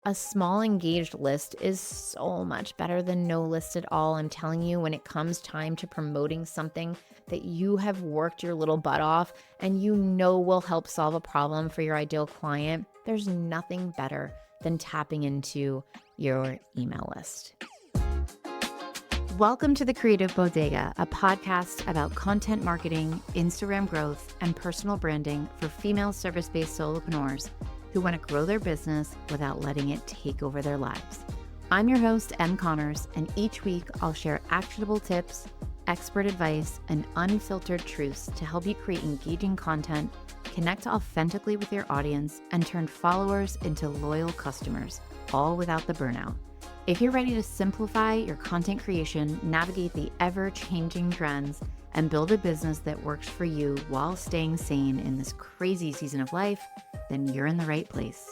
A small engaged list is so much better than no list at all. I'm telling you, when it comes time to promoting something that you have worked your little butt off and you know will help solve a problem for your ideal client, there's nothing better than tapping into your email list. Welcome to The Creative Bodega, a podcast about content marketing, Instagram growth, and personal branding for female service-based solopreneurs who want to grow their business without letting it take over their lives. I'm your host, Em Connors, and each week I'll share actionable tips, expert advice, and unfiltered truths to help you create engaging content, connect authentically with your audience, and turn followers into loyal customers, all without the burnout. If you're ready to simplify your content creation, navigate the ever-changing trends, and build a business that works for you while staying sane in this crazy season of life, then you're in the right place.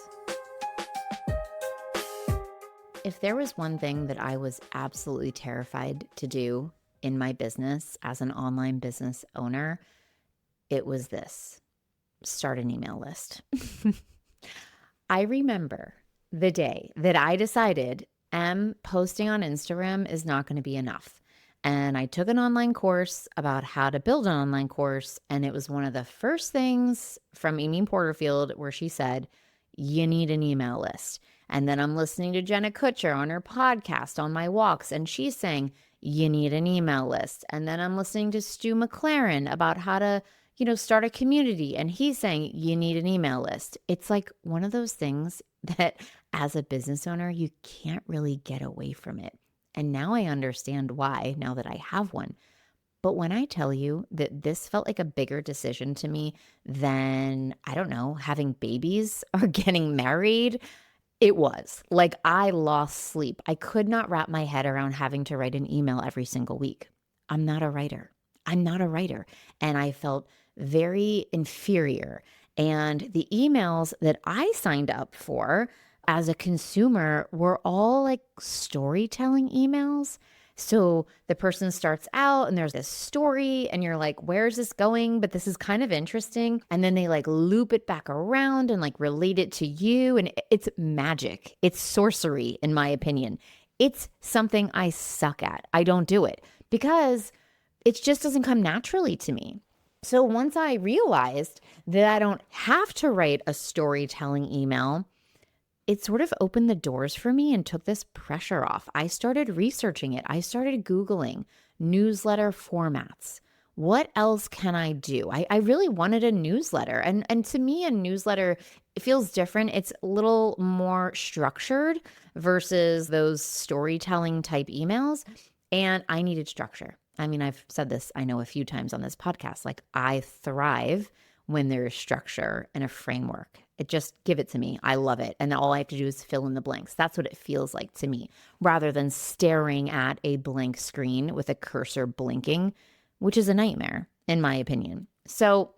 If there was one thing that I was absolutely terrified to do in my business as an online business owner, it was this: start an email list. I remember the day that I decided posting on Instagram is not going to be enough. And I took an online course about how to build an online course. And it was one of the first things from Amy Porterfield where she said, you need an email list. And then I'm listening to Jenna Kutcher on her podcast on my walks, and she's saying, you need an email list. And then I'm listening to Stu McLaren about how to, start a community. And he's saying, you need an email list. It's like one of those things that as a business owner, you can't really get away from it. And now I understand why, now that I have one. But when I tell you that this felt like a bigger decision to me than, I don't know, having babies or getting married, it was. Like, I lost sleep. I could not wrap my head around having to write an email every single week. I'm not a writer. And I felt very inferior. And the emails that I signed up for as a consumer were all like storytelling emails. So the person starts out and there's this story and you're like, where's this going? But this is kind of interesting. And then they like loop it back around and like relate it to you. And it's magic. It's sorcery, in my opinion. It's something I suck at. I don't do it because it just doesn't come naturally to me. So once I realized that I don't have to write a storytelling email, it sort of opened the doors for me and took this pressure off. I started researching it. I started Googling newsletter formats. What else can I do? I really wanted a newsletter. And to me, a newsletter, it feels different. It's a little more structured versus those storytelling type emails. And I needed structure. I mean, I've said this, I know, a few times on this podcast. Like, I thrive when there is structure and a framework. Give it to me. I love it. And all I have to do is fill in the blanks. That's what it feels like to me, rather than staring at a blank screen with a cursor blinking, which is a nightmare, in my opinion. So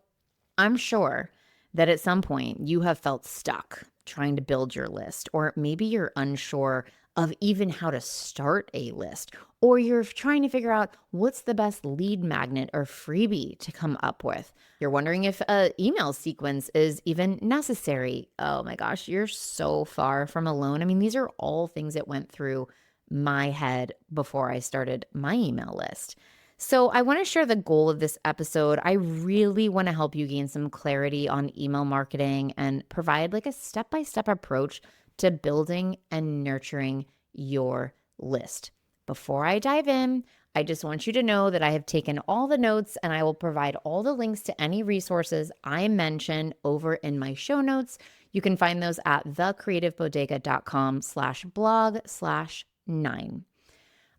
I'm sure that at some point you have felt stuck trying to build your list, or maybe you're unsure of even how to start a list, or you're trying to figure out what's the best lead magnet or freebie to come up with. You're wondering if an email sequence is even necessary. Oh my gosh, you're so far from alone. I mean, these are all things that went through my head before I started my email list. So I want to share the goal of this episode. I really want to help you gain some clarity on email marketing and provide like a step-by-step approach to building and nurturing your list. Before I dive in, I just want you to know that I have taken all the notes and I will provide all the links to any resources I mention over in my show notes. You can find those at thecreativebodega.com/blog/9.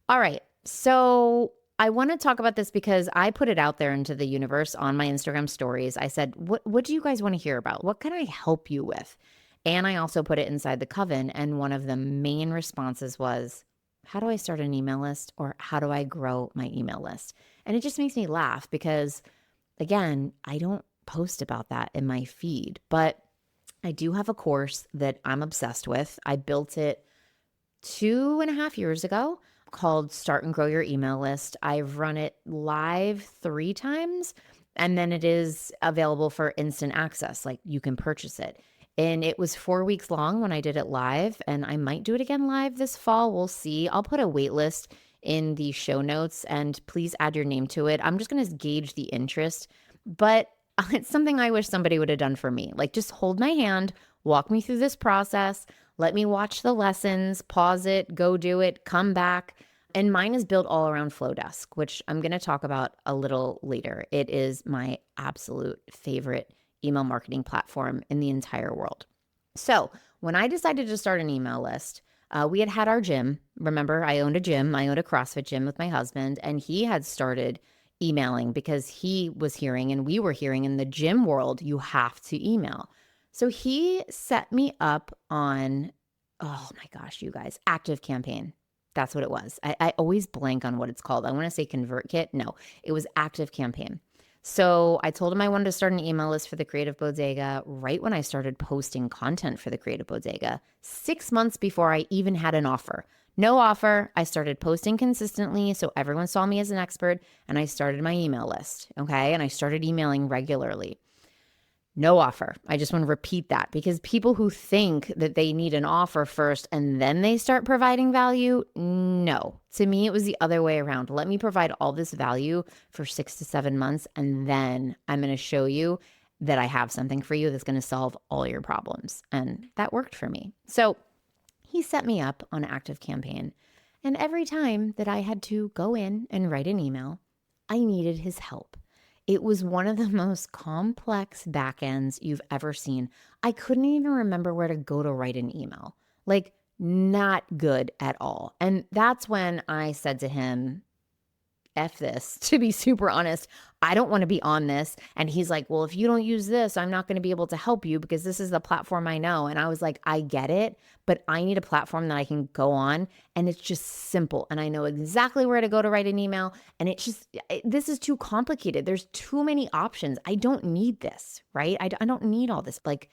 All right. So I want to talk about this because I put it out there into the universe on my Instagram stories. I said, what do you guys want to hear about? What can I help you with? And I also put it inside the Coven. And one of the main responses was, how do I start an email list, or how do I grow my email list? And it just makes me laugh because, again, I don't post about that in my feed, but I do have a course that I'm obsessed with. I built it 2.5 years ago called Start and Grow Your Email List. I've run it live 3 times, and then it is available for instant access. Like, you can purchase it. And it was 4 weeks long when I did it live, and I might do it again live this fall. We'll see. I'll put a wait list in the show notes, and please add your name to it. I'm just going to gauge the interest, but it's something I wish somebody would have done for me. Like, just hold my hand, walk me through this process, let me watch the lessons, pause it, go do it, come back. And mine is built all around Flowdesk, which I'm going to talk about a little later. It is my absolute favorite email marketing platform in the entire world. So when I decided to start an email list, we had our gym. Remember, I owned a gym. I owned a CrossFit gym with my husband, and he had started emailing because he was hearing, and we were hearing in the gym world, you have to email. So he set me up on, oh my gosh, you guys, ActiveCampaign. That's what it was. I always blank on what it's called. I want to say ConvertKit. No, it was ActiveCampaign. So I told him I wanted to start an email list for the Creative Bodega right when I started posting content for the Creative Bodega, 6 months before I even had an offer. No offer. I started posting consistently so everyone saw me as an expert, and I started my email list, okay? And I started emailing regularly. No offer. I just want to repeat that because people who think that they need an offer first and then they start providing value, no. To me, it was the other way around. Let me provide all this value for 6 to 7 months, and then I'm going to show you that I have something for you that's going to solve all your problems. And that worked for me. So he set me up on ActiveCampaign. And every time that I had to go in and write an email, I needed his help. It was one of the most complex backends you've ever seen. I couldn't even remember where to go to write an email. Like, not good at all. And that's when I said to him, F this, to be super honest. I don't want to be on this. And he's like, well, if you don't use this, I'm not going to be able to help you because this is the platform I know. And I was like, I get it, but I need a platform that I can go on and it's just simple. And I know exactly where to go to write an email. And this is too complicated. There's too many options. I don't need this, right? I don't need all this like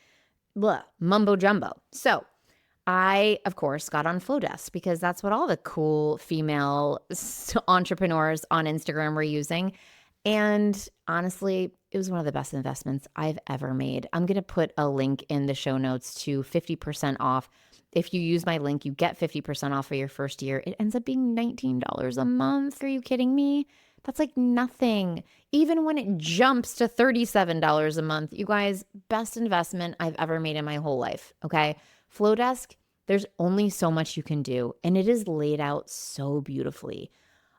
mumbo jumbo. So I, of course, got on Flowdesk because that's what all the cool female entrepreneurs on Instagram were using. And honestly, it was one of the best investments I've ever made. I'm going to put a link in the show notes to 50% off. If you use my link, you get 50% off for your first year. It ends up being $19 a month. Are you kidding me? That's like nothing. Even when it jumps to $37 a month, you guys, best investment I've ever made in my whole life. Okay. Flowdesk, there's only so much you can do, and it is laid out so beautifully.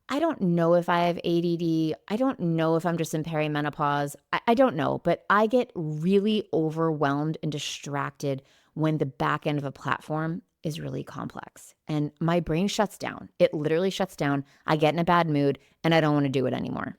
I don't know if I have ADD. I don't know if I'm just in perimenopause. I don't know, but I get really overwhelmed and distracted when the back end of a platform is really complex, and my brain shuts down. It literally shuts down. I get in a bad mood, and I don't want to do it anymore.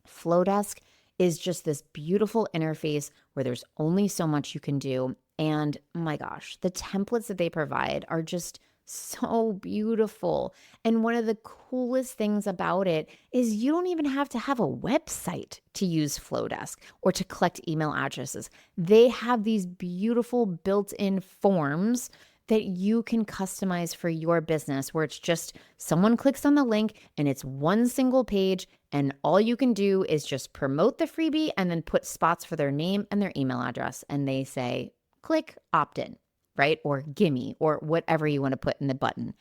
Flowdesk is just this beautiful interface where there's only so much you can do. And my gosh, the templates that they provide are just so beautiful. And one of the coolest things about it is you don't even have to have a website to use Flowdesk or to collect email addresses. They have these beautiful built-in forms that you can customize for your business where it's just someone clicks on the link and it's one single page and all you can do is just promote the freebie and then put spots for their name and their email address. And they say, click opt-in, right? Or gimme, or whatever you want to put in the button.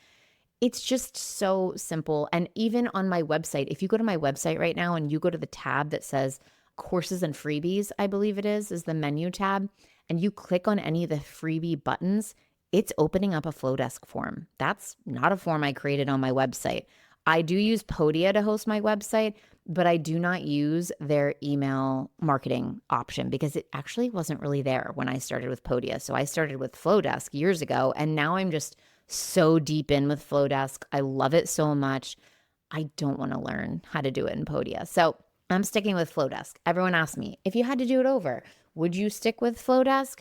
It's just so simple. And even on my website, if you go to my website right now and you go to the tab that says courses and freebies, I believe it is the menu tab, and you click on any of the freebie buttons, it's opening up a Flowdesk form. That's not a form I created on my website. I do use Podia to host my website, but I do not use their email marketing option because it actually wasn't really there when I started with Podia. So I started with Flowdesk years ago, and now I'm just so deep in with Flowdesk. I love it so much. I don't want to learn how to do it in Podia. So I'm sticking with Flowdesk. Everyone asks me, if you had to do it over, would you stick with Flowdesk?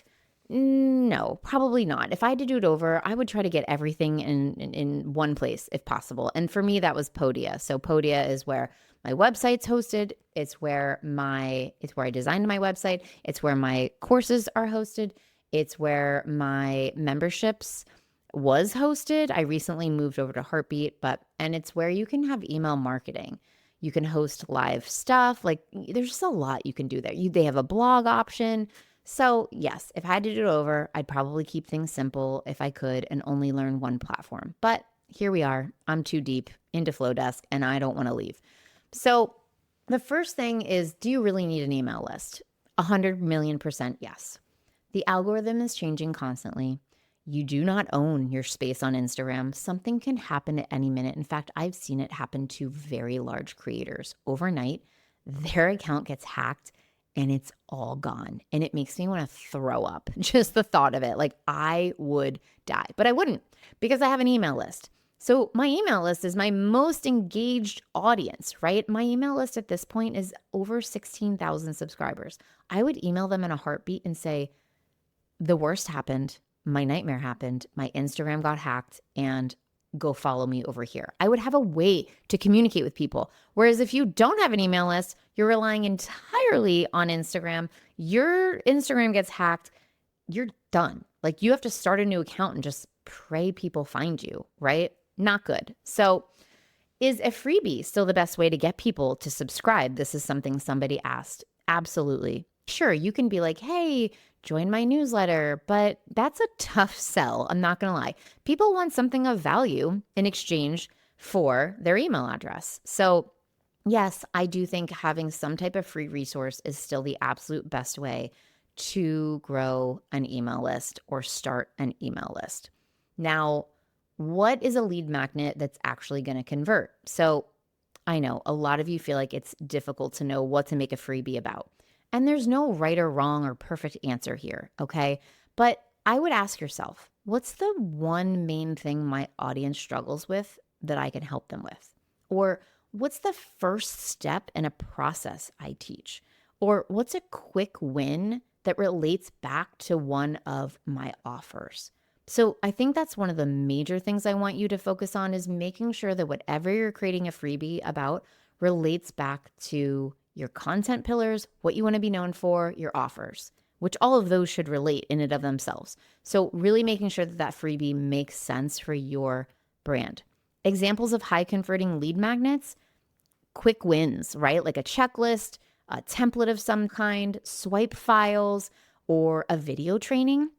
No, probably not. If I had to do it over, I would try to get everything in one place if possible. And for me, that was Podia. So Podia is where my website's hosted. It's where I designed my website. It's where my courses are hosted. It's where my memberships was hosted. I recently moved over to Heartbeat, and it's where you can have email marketing. You can host live stuff. Like there's just a lot you can do there. They have a blog option. So yes, if I had to do it over, I'd probably keep things simple if I could and only learn one platform. But here we are. I'm too deep into Flowdesk and I don't want to leave. So the first thing is, do you really need an email list? 100,000,000% yes. The algorithm is changing constantly. You do not own your space on Instagram. Something can happen at any minute. In fact, I've seen it happen to very large creators. Overnight, their account gets hacked and it's all gone. And it makes me want to throw up. Just the thought of it. Like I would die, but I wouldn't because I have an email list. So my email list is my most engaged audience, right? My email list at this point is over 16,000 subscribers. I would email them in a heartbeat and say, the worst happened. My nightmare happened. My Instagram got hacked and go follow me over here. I would have a way to communicate with people. Whereas if you don't have an email list, you're relying entirely on Instagram. Your Instagram gets hacked. You're done. Like you have to start a new account and just pray people find you, right? Not good. So is a freebie still the best way to get people to subscribe? This is something somebody asked. Absolutely. Sure, you can be like, hey, join my newsletter, but that's a tough sell. I'm not going to lie. People want something of value in exchange for their email address. So yes, I do think having some type of free resource is still the absolute best way to grow an email list or start an email list. Now, what is a lead magnet that's actually going to convert? So I know a lot of you feel like it's difficult to know what to make a freebie about. And there's no right or wrong or perfect answer here, okay? But I would ask yourself, what's the one main thing my audience struggles with that I can help them with? Or what's the first step in a process I teach? Or what's a quick win that relates back to one of my offers? So I think that's one of the major things I want you to focus on is making sure that whatever you're creating a freebie about relates back to your content pillars, what you want to be known for, your offers, which all of those should relate in and of themselves. So really making sure that that freebie makes sense for your brand. Examples of high converting lead magnets, quick wins, right? Like a checklist, a template of some kind, swipe files, or a video training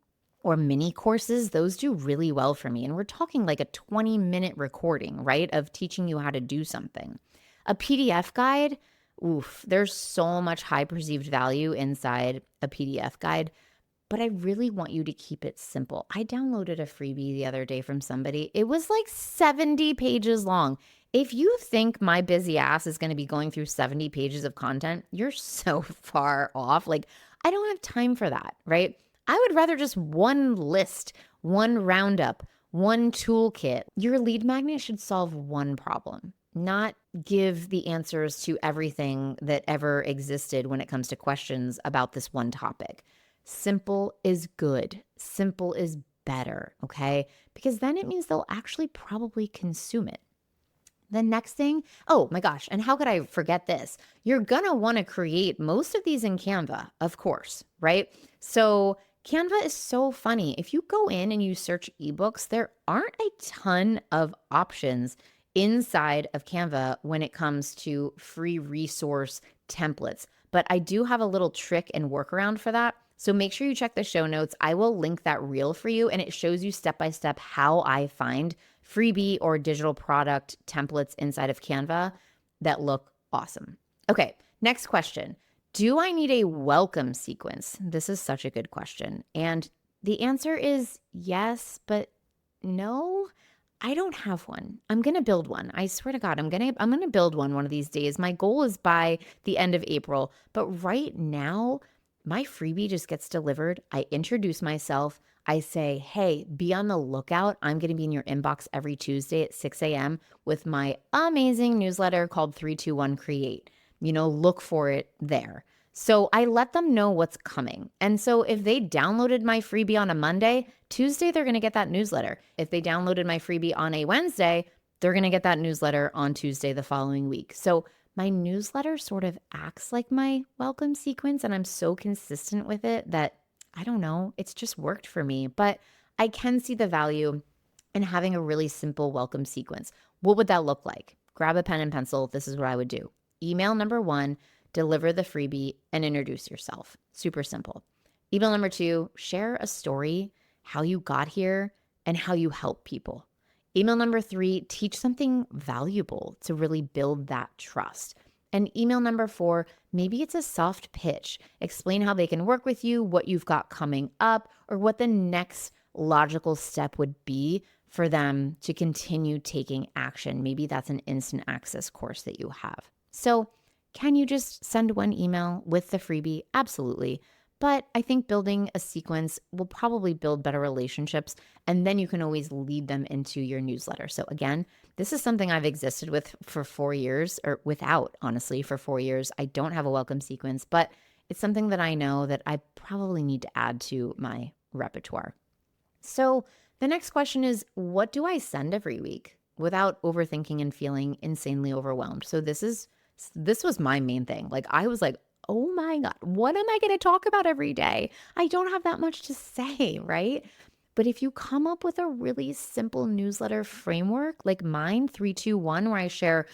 or mini courses. Those do really well for me. And we're talking like a 20-minute recording, right? Of teaching you how to do something. A PDF guide, oof, there's so much high perceived value inside a PDF guide, but I really want you to keep it simple. I downloaded a freebie the other day from somebody. It was like 70 pages long. If you think my busy ass is going to be going through 70 pages of content, you're so far off. Like, I don't have time for that, right? I would rather just one list, one roundup, one toolkit. Your lead magnet should solve one problem, not give the answers to everything that ever existed when it comes to questions about this one topic. Simple is good. Simple is better, okay? Because then it means they'll actually probably consume it. The next thing, oh my gosh, and how could I forget this? You're gonna wanna create most of these in Canva, of course, right? So Canva is so funny. If you go in and you search ebooks, there aren't a ton of options inside of Canva when it comes to free resource templates. But I do have a little trick and workaround for that. So make sure you check the show notes. I will link that reel for you, and it shows you step by step how I find freebie or digital product templates inside of Canva that look awesome. Okay, next question. Do I need a welcome sequence? This is such a good question. And the answer is yes, but no. I don't have one. I'm going to build one. I swear to God, I'm going to build one of these days. My goal is by the end of April, but right now my freebie just gets delivered. I introduce myself. I say, hey, be on the lookout. I'm going to be in your inbox every Tuesday at 6 a.m. with my amazing newsletter called 321 Create. Look for it there. So I let them know what's coming. And so if they downloaded my freebie on a Monday, Tuesday, they're going to get that newsletter. If they downloaded my freebie on a Wednesday, they're going to get that newsletter on Tuesday the following week. So my newsletter sort of acts like my welcome sequence, and I'm so consistent with it that I don't know, it's just worked for me. But I can see the value in having a really simple welcome sequence. What would that look like? Grab a pen and pencil. This is what I would do. Email number 1, deliver the freebie, and introduce yourself. Super simple. Email number 2, share a story, how you got here and how you help people. Email number 3, teach something valuable to really build that trust. And email number 4, maybe it's a soft pitch. Explain how they can work with you, what you've got coming up, or what the next logical step would be for them to continue taking action. Maybe that's an instant access course that you have. So can you just send one email with the freebie? Absolutely. But I think building a sequence will probably build better relationships, and then you can always lead them into your newsletter. So again, this is something I've existed with for 4 years, or without, honestly, for 4 years. I don't have a welcome sequence, but it's something that I know that I probably need to add to my repertoire. So the next question is, what do I send every week without overthinking and feeling insanely overwhelmed? So this was my main thing. Like I was like, oh my God, what am I going to talk about every day? I don't have that much to say, right? But if you come up with a really simple newsletter framework like mine, 3-2-1, where I share,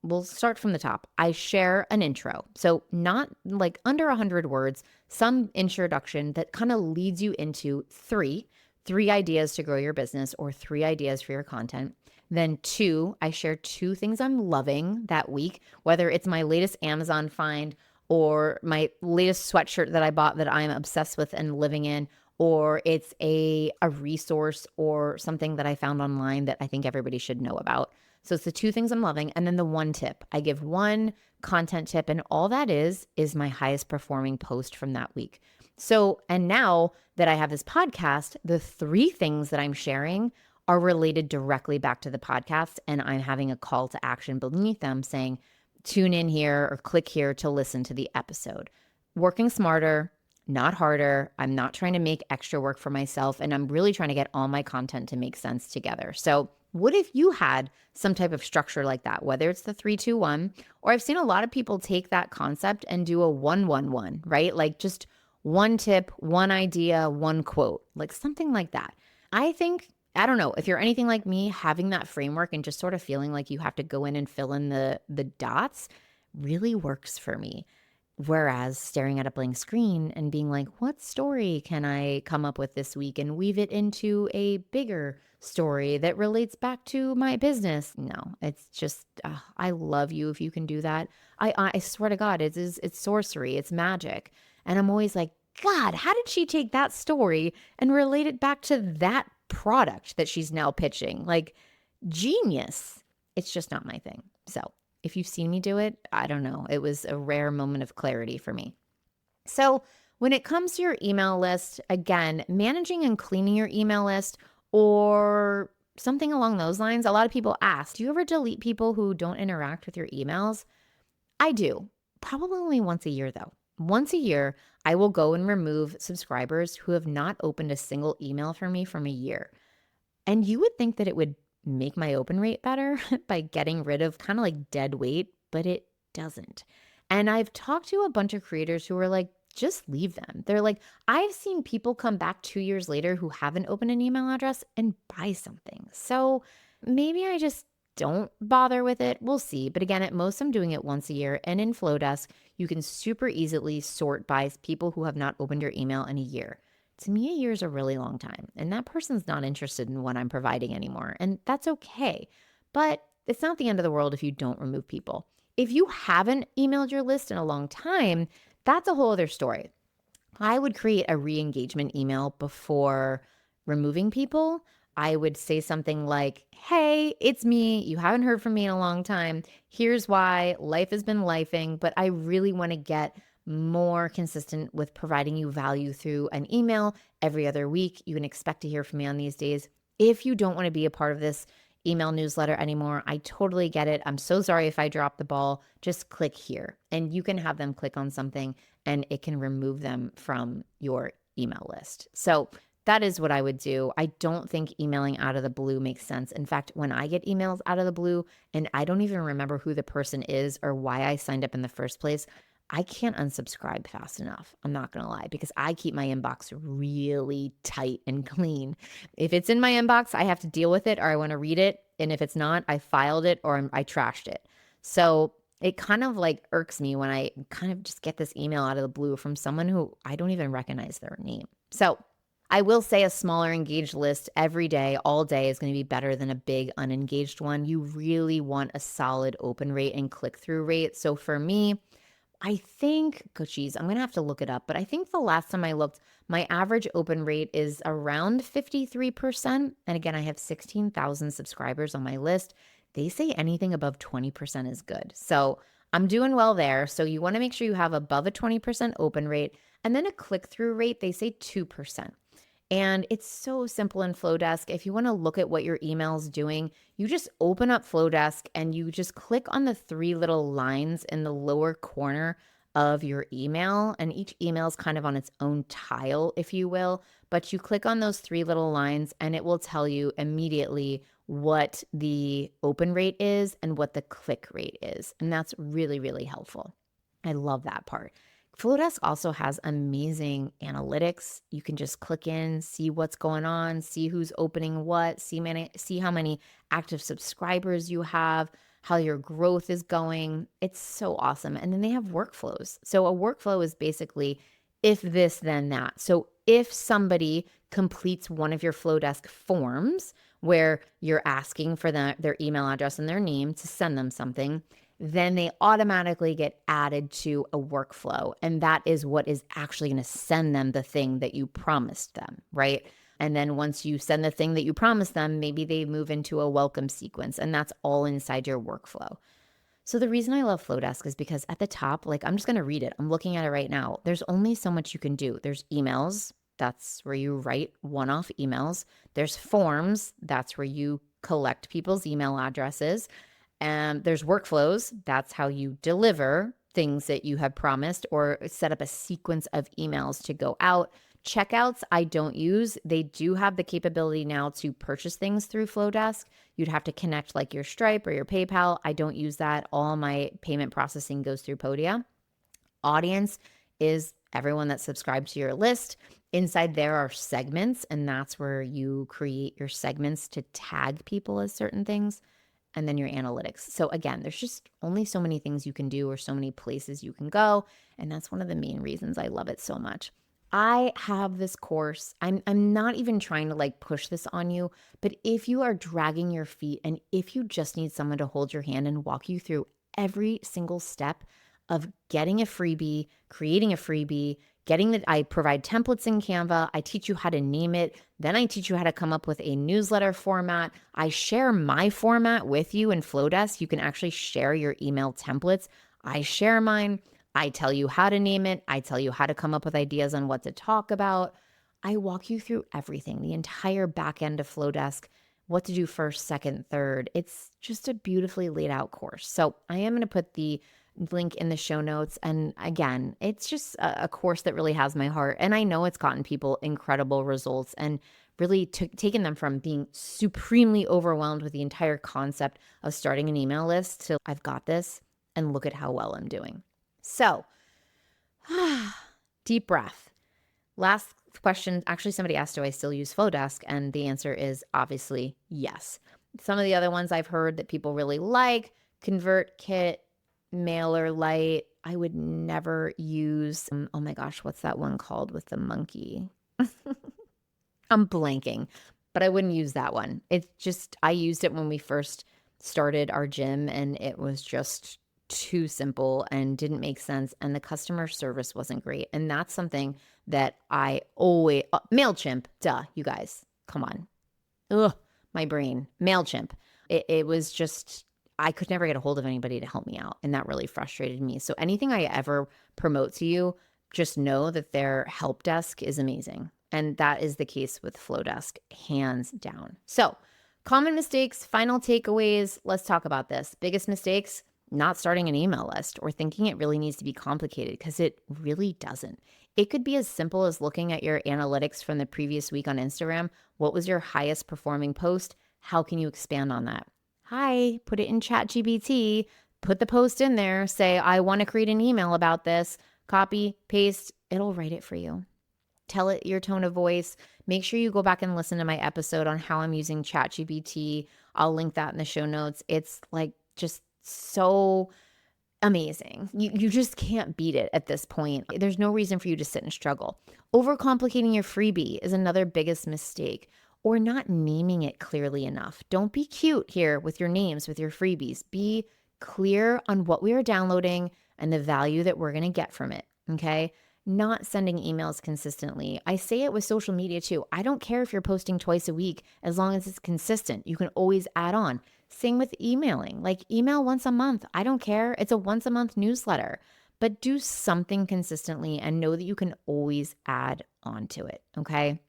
we'll start from the top. I share an intro. So not like under 100 words, some introduction that kind of leads you into three ideas to grow your business or 3 ideas for your content. Then 2, I share 2 things I'm loving that week, whether it's my latest Amazon find or my latest sweatshirt that I bought that I'm obsessed with and living in, or it's a resource or something that I found online that I think everybody should know about. So it's the 2 things I'm loving. And then the 1 tip. I give 1 content tip, and all that is my highest performing post from that week. So, and now that I have this podcast, the 3 things that I'm sharing are related directly back to the podcast, and I'm having a call to action beneath them saying, tune in here or click here to listen to the episode. Working smarter, not harder. I'm not trying to make extra work for myself, and I'm really trying to get all my content to make sense together. So what if you had some type of structure like that, whether it's the 3-2-1, or I've seen a lot of people take that concept and do a 1-1-1, right? Like just 1 tip, 1 idea, 1 quote, like something like that. I think, I don't know, if you're anything like me, having that framework and just sort of feeling like you have to go in and fill in the dots really works for me. Whereas staring at a blank screen and being like, what story can I come up with this week and weave it into a bigger story that relates back to my business? No, it's just, I love you if you can do that. I swear to God, it's sorcery, it's magic. And I'm always like, God, how did she take that story and relate it back to that product that she's now pitching? Like, genius. It's just not my thing. So if you've seen me do it, I don't know. It was a rare moment of clarity for me. So when it comes to your email list, again, managing and cleaning your email list or something along those lines, a lot of people ask, do you ever delete people who don't interact with your emails? I do. Probably only once a year though. Once a year, I will go and remove subscribers who have not opened a single email from me from a year. And you would think that it would make my open rate better by getting rid of kind of like dead weight, but it doesn't. And I've talked to a bunch of creators who are like, just leave them. They're like, I've seen people come back 2 years later who haven't opened an email address and buy something. So maybe I just don't bother with it. We'll see. But again, at most, I'm doing it once a year. And in Flowdesk, you can super easily sort by people who have not opened your email in a year. To me, a year is a really long time. And that person's not interested in what I'm providing anymore. And that's okay. But it's not the end of the world if you don't remove people. If you haven't emailed your list in a long time, that's a whole other story. I would create a re-engagement email before removing people. I would say something like, hey, it's me. You haven't heard from me in a long time. Here's why. Life has been lifing, but I really want to get more consistent with providing you value through an email every other week. You can expect to hear from me on these days. If you don't want to be a part of this email newsletter anymore, I totally get it. I'm so sorry if I dropped the ball. Just click here and you can have them click on something and it can remove them from your email list. So that is what I would do. I don't think emailing out of the blue makes sense. In fact, when I get emails out of the blue and I don't even remember who the person is or why I signed up in the first place, I can't unsubscribe fast enough. I'm not going to lie, because I keep my inbox really tight and clean. If it's in my inbox, I have to deal with it or I want to read it. And if it's not, I filed it or I trashed it. So It kind of like irks me when I kind of just get this email out of the blue from someone who I don't even recognize their name. So I will say a smaller engaged list every day, all day is going to be better than a big unengaged one. You really want a solid open rate and click-through rate. So for me, I think, geez, I'm going to have to look it up, but I think the last time I looked, my average open rate is around 53%. And again, I have 16,000 subscribers on my list. They say anything above 20% is good. So I'm doing well there. So you want to make sure you have above a 20% open rate, and then a click-through rate, they say 2%. And it's so simple in Flowdesk. If you want to look at what your email is doing, you just open up Flowdesk and you just click on the three little lines in the lower corner of your email. And each email is kind of on its own tile, if you will. But you click on those three little lines and it will tell you immediately what the open rate is and what the click rate is. And that's really, really helpful. I love that part. Flowdesk also has amazing analytics. You can just click in, see what's going on, see who's opening what, see how many active subscribers you have, how your growth is going. It's so awesome. And then they have workflows. So a workflow is basically if this, then that. So if somebody completes one of your Flowdesk forms where you're asking for their email address and their name to send them something, then they automatically get added to a workflow. And that is what is actually going to send them the thing that you promised them, right? And then once you send the thing that you promised them, maybe they move into a welcome sequence, and that's all inside your workflow. So the reason I love Flowdesk is because at the top, like I'm just going to read it. I'm looking at it right now. There's only so much you can do. There's emails. That's where you write one-off emails. There's forms. That's where you collect people's email addresses. And there's workflows. That's how you deliver things that you have promised or set up a sequence of emails to go out. Checkouts, I don't use. They do have the capability now to purchase things through Flowdesk. You'd have to connect like your Stripe or your PayPal. I don't use that. All my payment processing goes through Podia. Audience is everyone that's subscribed to your list. Inside there are segments, and that's where you create your segments to tag people as certain things. And then your analytics. So again, there's just only so many things you can do or so many places you can go. And that's one of the main reasons I love it so much. I have this course. I'm not even trying to like push this on you, but if you are dragging your feet and if you just need someone to hold your hand and walk you through every single step of getting a freebie, creating a freebie, I provide templates in Canva. I teach you how to name it. Then I teach you how to come up with a newsletter format. I share my format with you in Flowdesk. You can actually share your email templates. I share mine. I tell you how to name it. I tell you how to come up with ideas on what to talk about. I walk you through everything, the entire back end of Flowdesk, what to do first, second, third. It's just a beautifully laid out course. So I am going to put the link in the show notes. And again, it's just a course that really has my heart. And I know it's gotten people incredible results and really taken them from being supremely overwhelmed with the entire concept of starting an email list to I've got this and look at how well I'm doing. So deep breath. Last question. Actually, somebody asked, do I still use Flowdesk? And the answer is obviously yes. Some of the other ones I've heard that people really like, ConvertKit, MailerLite. I would never use, oh my gosh, what's that one called with the monkey? I'm blanking, but I wouldn't use that one. It's just, I used it when we first started our gym and it was just too simple and didn't make sense. And the customer service wasn't great. And that's something that I always, MailChimp, duh, you guys, come on. Ugh, my brain, MailChimp. It was just, I could never get a hold of anybody to help me out. And that really frustrated me. So anything I ever promote to you, just know that their help desk is amazing. And that is the case with Flowdesk, hands down. So common mistakes, final takeaways. Let's talk about this. Biggest mistakes, not starting an email list or thinking it really needs to be complicated because it really doesn't. It could be as simple as looking at your analytics from the previous week on Instagram. What was your highest performing post? How can you expand on that? Hi, put it in ChatGPT, put the post in there, say, I want to create an email about this, copy, paste, it'll write it for you. Tell it your tone of voice. Make sure you go back and listen to my episode on how I'm using ChatGPT. I'll link that in the show notes. It's like just so amazing. You just can't beat it at this point. There's no reason for you to sit and struggle. Overcomplicating your freebie is another biggest mistake, or not naming it clearly enough. Don't be cute here with your names, with your freebies. Be clear on what we are downloading and the value that we're going to get from it, okay? Not sending emails consistently. I say it with social media too. I don't care if you're posting twice a week as long as it's consistent. You can always add on. Same with emailing, like email once a month. I don't care. It's a once a month newsletter, but do something consistently and know that you can always add on to it. Okay.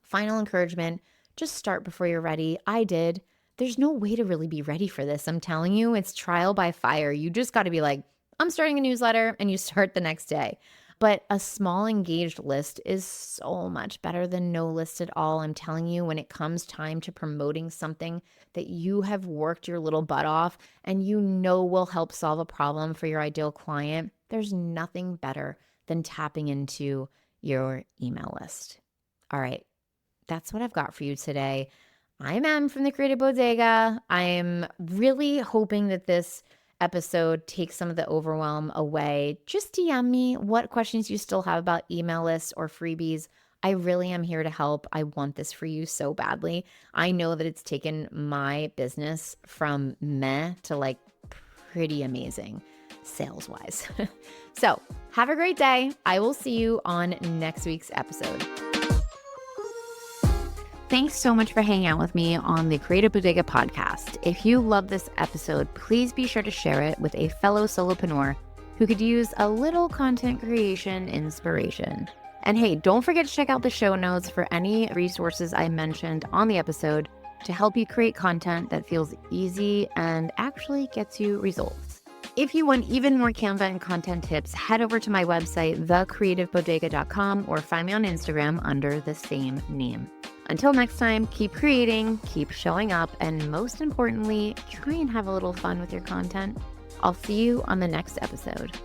Final encouragement, just start before you're ready. I did. There's no way to really be ready for this. I'm telling you, it's trial by fire. You just got to be like, I'm starting a newsletter, and you start the next day. But a small engaged list is so much better than no list at all. I'm telling you, when it comes time to promoting something that you have worked your little butt off and you know will help solve a problem for your ideal client, there's nothing better than tapping into your email list. All right, that's what I've got for you today. I'm Em from the Creative Bodega. I'm really hoping that this episode takes some of the overwhelm away. Just DM me what questions you still have about email lists or freebies. I really am here to help. I want this for you so badly. I know that it's taken my business from meh to like pretty amazing sales-wise. So have a great day. I will see you on next week's episode. Thanks so much for hanging out with me on the Creative Bodega podcast. If you love this episode, please be sure to share it with a fellow solopreneur who could use a little content creation inspiration. And hey, don't forget to check out the show notes for any resources I mentioned on the episode to help you create content that feels easy and actually gets you results. If you want even more Canva and content tips, head over to my website, thecreativebodega.com, or find me on Instagram under the same name. Until next time, keep creating, keep showing up, and most importantly, try and have a little fun with your content. I'll see you on the next episode.